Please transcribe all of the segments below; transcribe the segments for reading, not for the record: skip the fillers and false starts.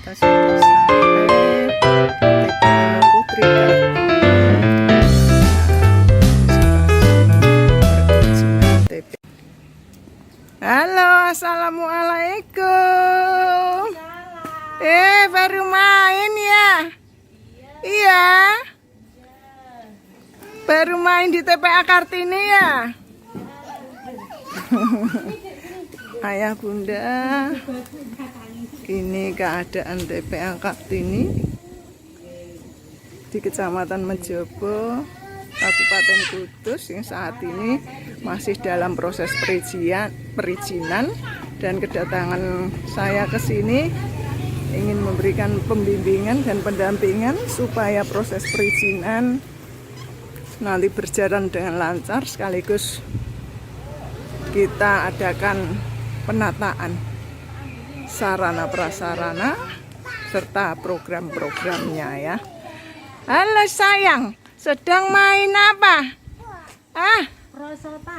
Kita sudah sampai TPA Putri Kartini. Halo, assalamualaikum. Baru main ya? Iya. Baru main di TPA Kartini ya? Ayah bunda, ini keadaan TPA Kartini di Kecamatan Mejobo, Kabupaten Kudus yang saat ini masih dalam proses perizinan, dan kedatangan saya ke sini ingin memberikan pembimbingan dan pendampingan supaya proses perizinan nanti berjalan dengan lancar, sekaligus kita adakan penataan sarana prasarana serta program-programnya ya. Halo sayang, sedang main apa?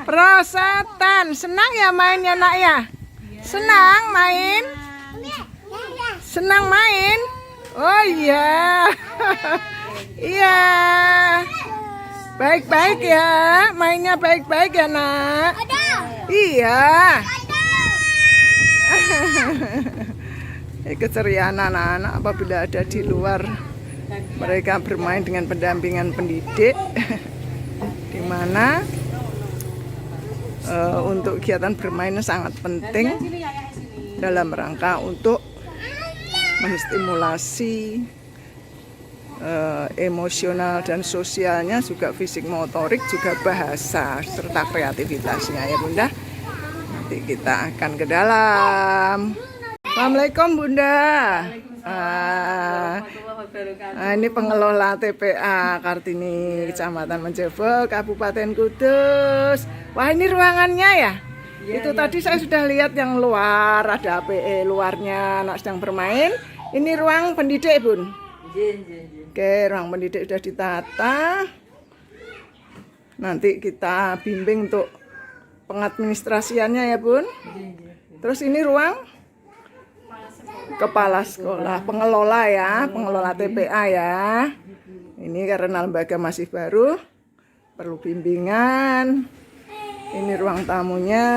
Prosotan. Senang ya mainnya nak ya? Senang main? Senang main? Oh iya. Iya. Baik-baik ya, mainnya baik-baik ya nak? Iya. Keceriaan anak-anak apabila ada di luar, mereka bermain dengan pendampingan pendidik, di mana untuk kegiatan bermain sangat penting dalam rangka untuk menstimulasi emosional dan sosialnya, juga fisik motorik, juga bahasa serta kreativitasnya ya bunda. Nanti kita akan ke dalam. Assalamualaikum bunda. Ini pengelola TPA Kartini Kecamatan Mejobo, Kabupaten Kudus. Wah, ini ruangannya ya? Itu tadi saya sudah lihat yang luar, ada APE luarnya, anak sedang bermain. Ini ruang pendidik bun. Oke, ruang pendidik sudah ditata. Nanti kita bimbing untuk pengadministrasiannya ya bun. Terus ini ruang kepala sekolah, pengelola ya, pengelola TPA ya. Ini karena lembaga masih baru, perlu bimbingan. Ini ruang tamunya.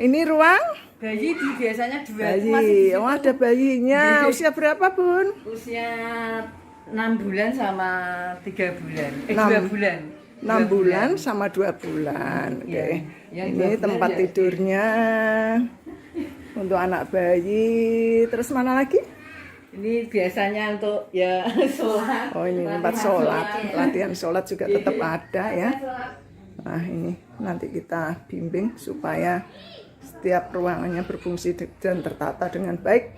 Ini ruang bayi, biasanya dua. Bayi, oh ada bayinya. Usia berapa bun? Usia 6 bulan sama 3 bulan. 2 bulan. 6 bulan sama 2 bulan. Oke. Ini tempat tidurnya untuk anak bayi. Terus mana lagi? Ini biasanya untuk ya sholat. Oh ini tempat sholat. Latihan sholat juga tetap ada ya. Nah ini nanti kita bimbing supaya setiap ruangannya berfungsi dan tertata dengan baik.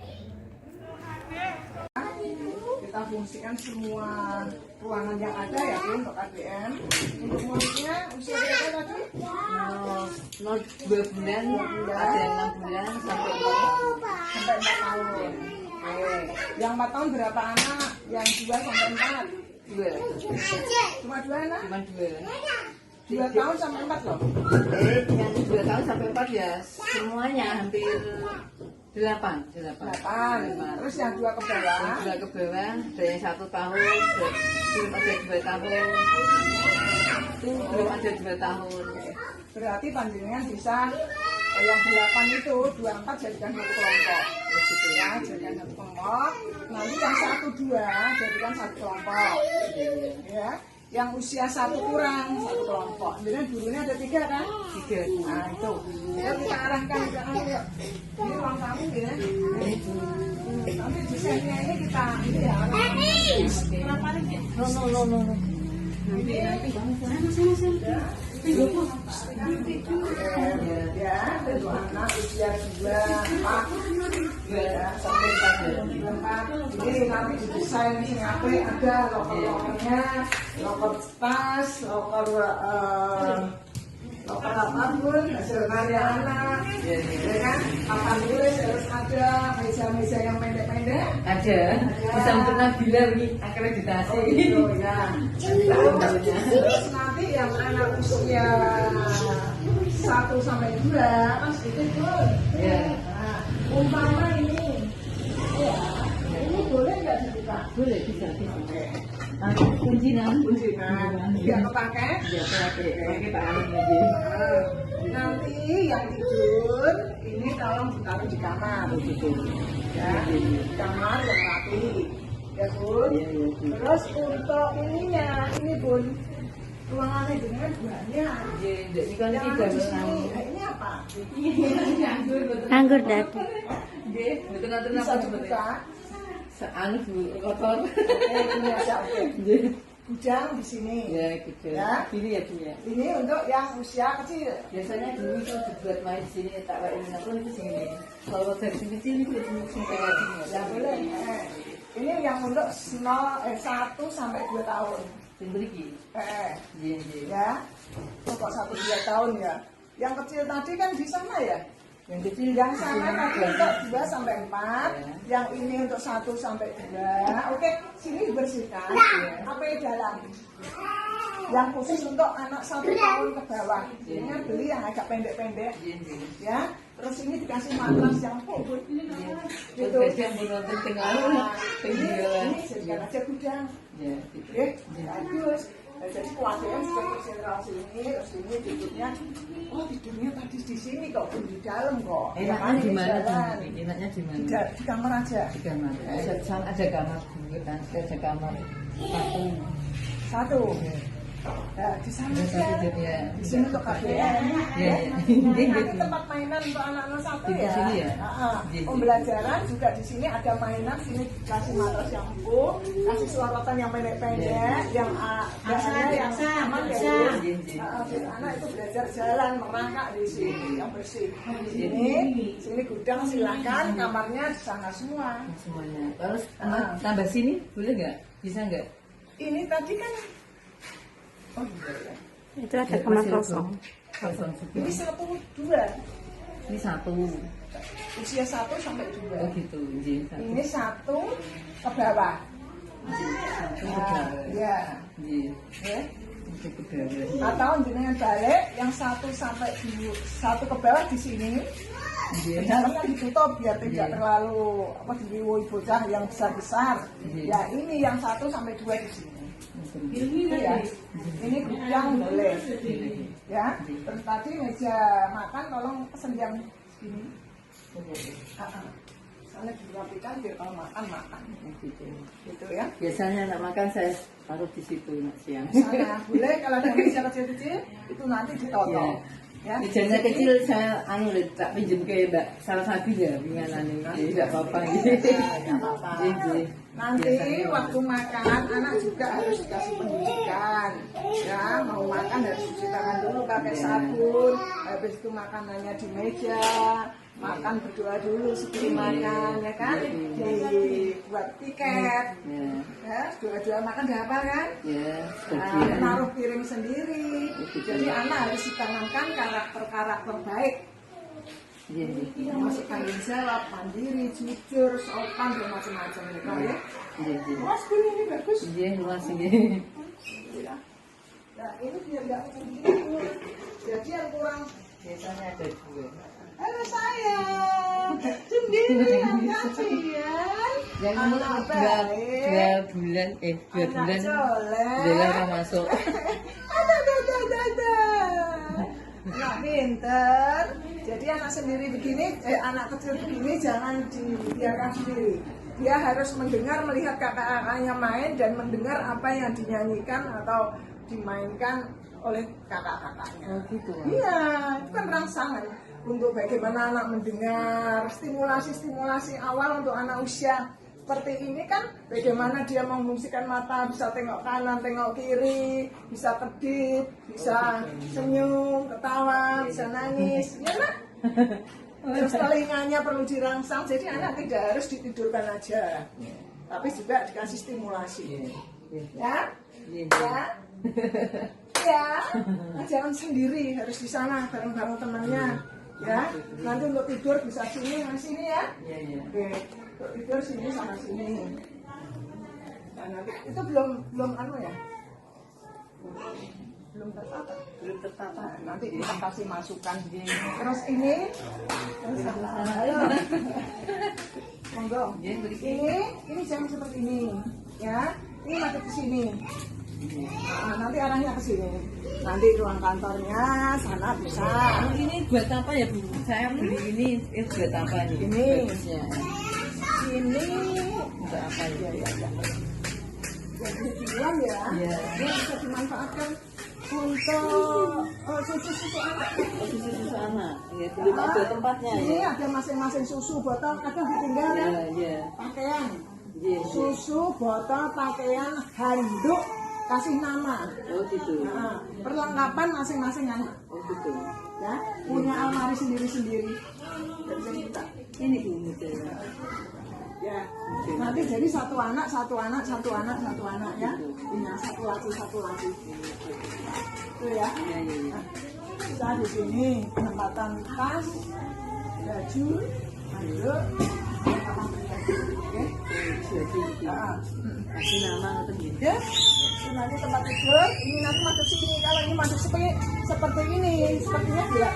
Kita fungsikan semua ruangan yang ada ya untuk KBM. Untuk muridnya usia berapa tadi? 2 bulan, ada 6 bulan sampai 4 tahun. Sampai 4 tahun. Oke. Yang 4 tahun berapa anak? Yang 2 sampai 4? 2. Cuma 2 anak? Cuma 2. 2 tahun sampai 4 loh. Yang 2 tahun sampai 4 ya semuanya hampir 8. Terus yang 2 ke bawah? Yang 2 ke bawah, ada yang 1 tahun, belum ada 2 tahun. Itu belum ada 2 tahun. Berarti panjenengan bisa yang 8 itu 24 jadikan satu kelompok. Ya, jadikan satu kelompok. Nanti yang 1, 2 jadikan satu kelompok. Ya. Yang usia 1 kurang 1 kelompok. Kemudian gurunya ada 3 kan? 3. Nah itu. Ya kita arahkan ke yuk. Ini ruang tamu ya. Nanti desainnya ini kita ini ya. No. Nanti. Ya, ada 2 anak usia 2, 4 ya, sampai 4. Ini nanti didesain sing apik, ada loker-lokernya, loker tas, loker apa pun hasil karya anak, ya kan? Papan tulis harus ada, meja-meja yang pendek-pendek. Ada. Bisa untuk Nabila ini akreditasi. Oh gitu ya. Terus nanti yang anak usia 1 sampai 2 kan sedikit pun. Ya. Nah, umpama ini, ya Boleh, bisa. Kuncinan. Biar kepake. Ya, pakai tangan aja. Nanti yang tidur ini tolong ditaruh di kamar. Ya, di kamar yang rapi. Ya Bun. Terus untuk ininya, ini Bun, ruangannya dengan banyak. Ini kan Yang tidak di sini, benar. ini apa? Anggur datu. Betul-betul Bisa dibuka. anu kotor. Ini ada oke. Gudang di sini. Ya, gitu. Ya. Ini ya, ini ya. Ini untuk yang usia kecil. Biasanya dulu itu dibuat main di sini tak kayak ini itu sini. Kalau dari sini kecil itu sini kayak gini. Ya boleh. Ini yang untuk 1 sampai 2 tahun. Sendiri. Iya. Ya. Pokok 1-2 tahun ya. Yang kecil tadi kan di sana ya. Yang kecil Yang sana tadi untuk 2 sampai 4. Ya. Yang ini untuk 1 sampai 2. Oke, sini dibersihkan. Apa yang dalam? Yang khusus untuk anak 1 tahun ke bawah. Ini beli yang agak pendek-pendek. Ya. Terus ini dikasih matras yang full. Gitu. Yang menonton tengah tinggalan. Ini jadikan aja gudang. Ya, gitu. Oke, bagus. Nah, jadi kewajiban sudah tersedia sini, terus ini tidurnya. Oh, tidurnya tadi di sini kok, di dalam kok. Enaknya di mana? Jalan. Enaknya di mana? Di kamar aja. Di kamar. Ada kamar kan? Ada kamar Satu. Nah, di sana aja. Di sini untuk KBN. Ya. Nanti tempat mainan untuk anak-anak 1 Di ya. sini ya? Pembelajaran juga di sini ada mainan. Sini kasih matras yang empuk, kasih selorotan yang pendek-pendek, yang yang aman ya. Biar anak itu belajar jalan, merangkak di sini, yang bersih. Sini gudang silakan, kamarnya di sana semua. Semuanya. Terus tambah sini boleh nggak? Bisa nggak? Ini tadi kan, oh iya. Itu ada kamar kosong. Kosong Ini semua. 1, 2. Ini 1. Usia 1 sampai 2. Oh gitu. Ini 1 ke bawah. Satu ke Nah, bawah. ya. Iya. Ya. Itu ke bawah. Atau jenengan balik yang 1 sampai 2, 1 ke bawah di sini. Iya. Jalannya ditutup biar tidak terlalu diliwui bocah yang besar-besar. Ya ini yang 1 sampai 2 di sini. Ya. Ini gudang boleh. Ya. Terus tadi meja makan tolong pesen yang segini. Soalnya dirapikan biar kalau makan. Gitu ya. Biasanya anak makan saya taruh di situ nak siang. Sana boleh kalau ada meja kecil-kecil itu nanti ditoto. Ya. Mejanya kecil saya tak pinjam ke Mbak salah satu ya pinganan ini tidak apa-apa gitu. Nanti waktu makan anak juga harus dikasih pendidikan. Ya, mau makan harus cuci tangan dulu pakai sabun. Habis itu makanannya di meja. Makan berdoa dulu sebelum makan, ya kan? Buat tiket. Ya, doa-doa makan udah hafal kan? Ya, Nah, naruh piring sendiri. Jadi anak harus ditanamkan karakter baik. Masuk tanggung jawab, mandiri, jujur, sopan, dan macam-macam ya. Mas ini bagus. Iya, luas ini. Nah, ini biar nggak begini. Jadi yang kurang. Biasanya ada 2. Halo sayang, sendirian kasihan. Yang Anak 2 bulan, 2 bulan. Udah masuk. Ada. Anak pinter. Jadi anak sendiri begini, anak kecil begini jangan dibiarkan sendiri. Dia harus mendengar, melihat kakak-kakaknya main dan mendengar apa yang dinyanyikan atau dimainkan oleh kakak-kakaknya. Oh gitu. Iya, itu kan rangsangan untuk bagaimana anak mendengar, stimulasi awal untuk anak usia seperti ini kan bagaimana dia memfungsikan mata, bisa tengok kanan, tengok kiri, bisa kedip, bisa senyum, ketawa, bisa nangis, ya nak? Terus telinganya perlu dirangsang, jadi anak tidak harus ditidurkan aja, tapi juga dikasih stimulasi, ya? Ya, jangan sendiri, harus di sana bareng-bareng temannya, ya. Nanti untuk tidur bisa sini ya. Oke, untuk tidur sini sama sini. Nah, nanti itu belum anu ya, belum tertata. Nanti kita kasih masukan. Terus ini, monggo. Ya, beri. Ini jam seperti ini, ya. Ini masuk ke sini. Nah, nanti arahnya ke sini. Nanti ruang kantornya sana bisa. Ini buat apa ya Bu? Saya beli ini buat apa nih? Ini. Bagusnya. Sini Untuk apa ya? ya. Jadi bilang ya, Iya. dia bisa dimanfaatkan untuk susu-susu anak. Susu anak. Ya, belum ada tempatnya Ini ya. ada masing-masing susu botol, kadang ditinggal Iya, ya. iya. Pakaian, Iya. susu, botol, pakaian, handuk, kasih nama. Oh gitu. Nah, perlengkapan masing-masing anak. Oh gitu. Ya, punya almari sendiri-sendiri. Jadi kita. Ini Bu modelnya. Ya, nanti jadi satu anak ya. Punya satu lagi. Itu ya. Iya, iya, iya. Nah, kita di sini penempatan tas, baju, handuk, perlengkapan pribadi. Oke. Jadi Nah, kasih nama atau gitu. ya, ini nanti tempat tidur. Ini nanti masuk sini. Kalau ini masuk seperti ini, sepertinya gelap.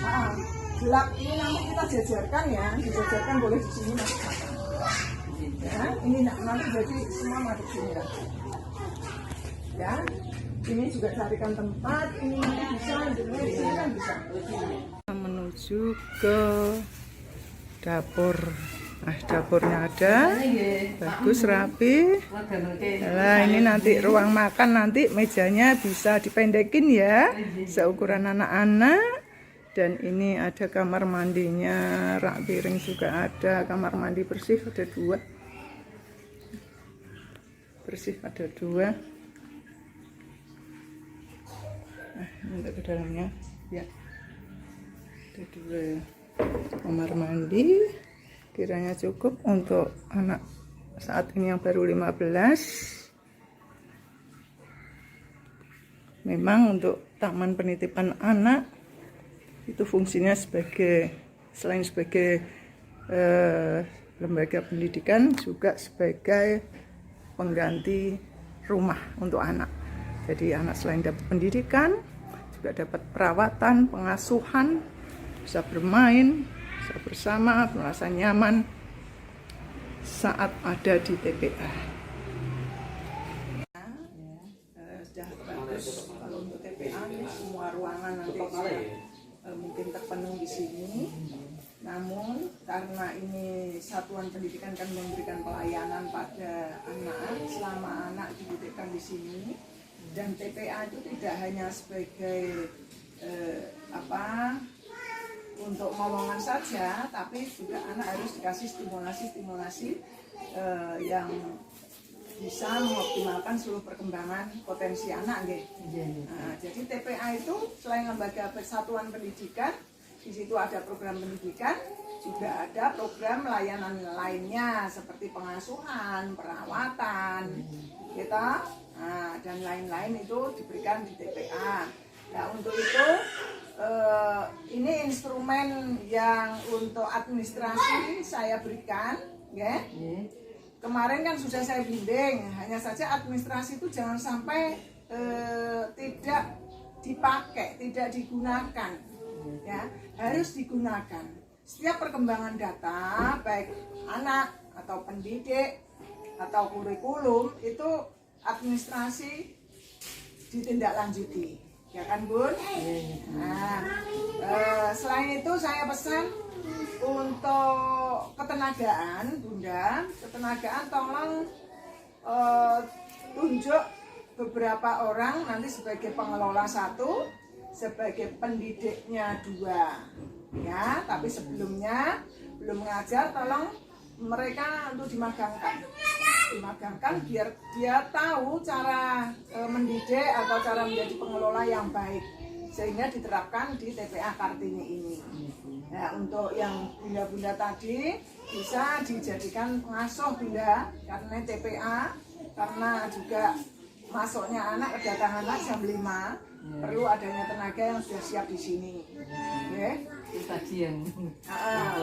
Ah, gelap ini nanti kita jajarkan ya, dijajarkan boleh di sini mas. Ya, ini nanti jadi semua masuk sini lah. Ya, ini juga carikan tempat, ini nanti bisa, di sini kan bisa. Menuju ke dapur. Nah, dapurnya ada, bagus rapi. Nah, ini nanti ruang makan, nanti mejanya bisa dipendekin ya, seukuran anak-anak. Dan ini ada kamar mandinya, rak piring juga ada, kamar mandi bersih ada 2. Bersih ada 2. Nah, ini untuk ke dalamnya, ya. Ada 2 kamar mandi. Kiranya cukup untuk anak saat ini yang baru 15. Memang untuk taman penitipan anak itu fungsinya selain sebagai lembaga pendidikan juga sebagai pengganti rumah untuk anak. Jadi anak selain dapat pendidikan juga dapat perawatan, pengasuhan, bisa bermain, bisa bersama, merasa nyaman saat ada di TPA. Sudah bagus kalau untuk TPA ini semua ruangan nanti mungkin terpenuhi di sini. Namun karena ini satuan pendidikan kan memberikan pelayanan pada anak selama anak dititipkan di sini, dan TPA itu tidak hanya sebagai untuk momongan saja, tapi juga anak harus dikasih stimulasi yang bisa mengoptimalkan seluruh perkembangan potensi anak, Nah, jadi TPA itu selain lembaga persatuan pendidikan, di situ ada program pendidikan, juga ada program layanan lainnya seperti pengasuhan, perawatan, dan lain-lain itu diberikan di TPA. Nah, untuk itu ini instrumen yang untuk administrasi saya berikan, ya. Kemarin kan sudah saya bimbing, hanya saja administrasi itu jangan sampai tidak dipakai, tidak digunakan, ya, harus digunakan. Setiap perkembangan data, baik anak atau pendidik atau kurikulum, itu administrasi ditindaklanjuti. Ya kan Bun? Nah, selain itu saya pesan untuk ketenagaan, Bunda, ketenagaan tolong tunjuk beberapa orang nanti sebagai pengelola 1, sebagai pendidiknya 2, ya. Tapi sebelumnya belum mengajar, tolong mereka untuk dimagangkan biar dia tahu cara mendidik atau cara menjadi pengelola yang baik, sehingga diterapkan di TPA Kartini ini. Nah, untuk yang bunda-bunda tadi bisa dijadikan pengasuh Bunda, karena TPA, karena juga masuknya anak, kedatangan anak jam 5, perlu adanya tenaga yang sudah siap di sini.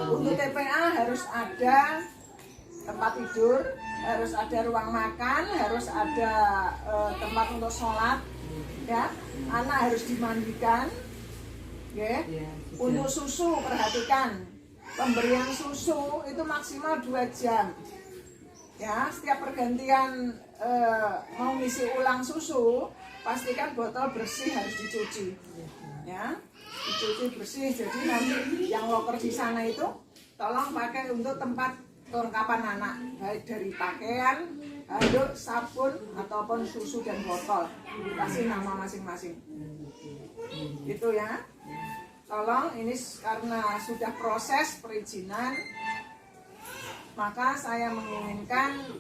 Untuk TPA harus ada tempat tidur, harus ada ruang makan, harus ada tempat untuk sholat, ya. Anak harus dimandikan, ya. Untuk susu perhatikan, pemberian susu itu maksimal 2 jam. Ya, setiap pergantian mau ngisi ulang susu, pastikan botol bersih harus dicuci. Ya, dicuci bersih. Jadi nanti yang loker di sana itu tolong pakai untuk tempat kelengkapan anak, baik dari pakaian, handuk, sabun ataupun susu dan botol. Kasih nama masing-masing. Gitu ya. Tolong ini karena sudah proses perizinan, maka saya menginginkan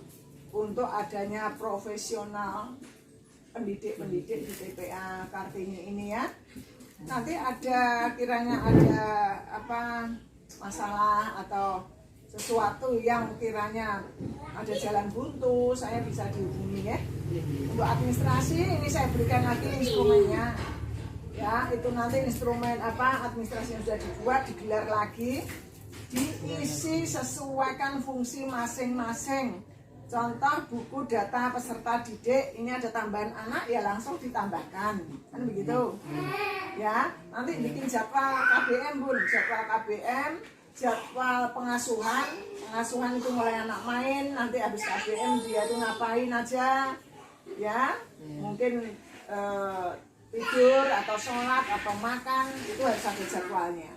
untuk adanya profesional pendidik-pendidik di TPA Kartini ini ya. Nanti kiranya ada masalah atau sesuatu yang kiranya ada jalan buntu, saya bisa dihubungi ya. Untuk administrasi ini saya berikan lagi instrumennya. Ya, itu nanti instrumen administrasi yang sudah dibuat digelar lagi, diisi sesuaikan fungsi masing-masing. Contoh buku data peserta didik, ini ada tambahan anak ya langsung ditambahkan, kan begitu. Ya, nanti bikin jadwal KBM Bun, jadwal KBM, jadwal pengasuhan itu mulai anak main, nanti habis KBM dia tuh ngapain aja, ya, mungkin tidur atau sholat atau makan itu harus ada jadwalnya.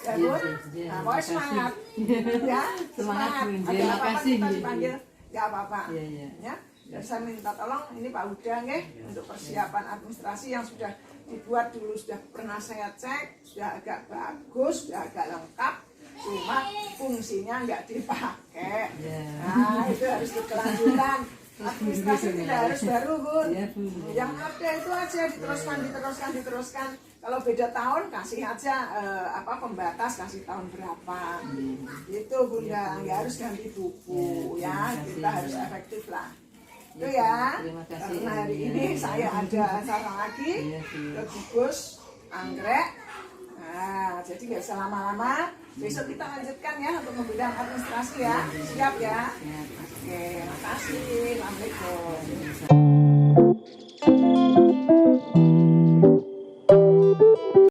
Ya Bun, nah pokoknya semangat, ya semangat. Ada apa-apa kita dipanggil, nggak apa-apa. Ya, dan saya minta tolong ini Pak Huda nih untuk persiapan administrasi yang sudah dibuat dulu, sudah pernah saya cek, sudah agak bagus, sudah agak lengkap, cuma fungsinya nggak dipakai. Nah itu harus berkelanjutan. Administrasi tidak harus baru Bun, yang ada itu aja diteruskan. Kalau beda tahun kasih aja pembatas, kasih tahun berapa itu Bunda, nggak harus ganti buku ya, kita harus efektif lah itu ya. Karena hari ini saya ada acara lagi ke gugus anggrek. Nah, jadi nggak usah lama-lama. Besok kita lanjutkan ya untuk membidang administrasi ya. Siap ya? Oke, makasih. Assalamualaikum.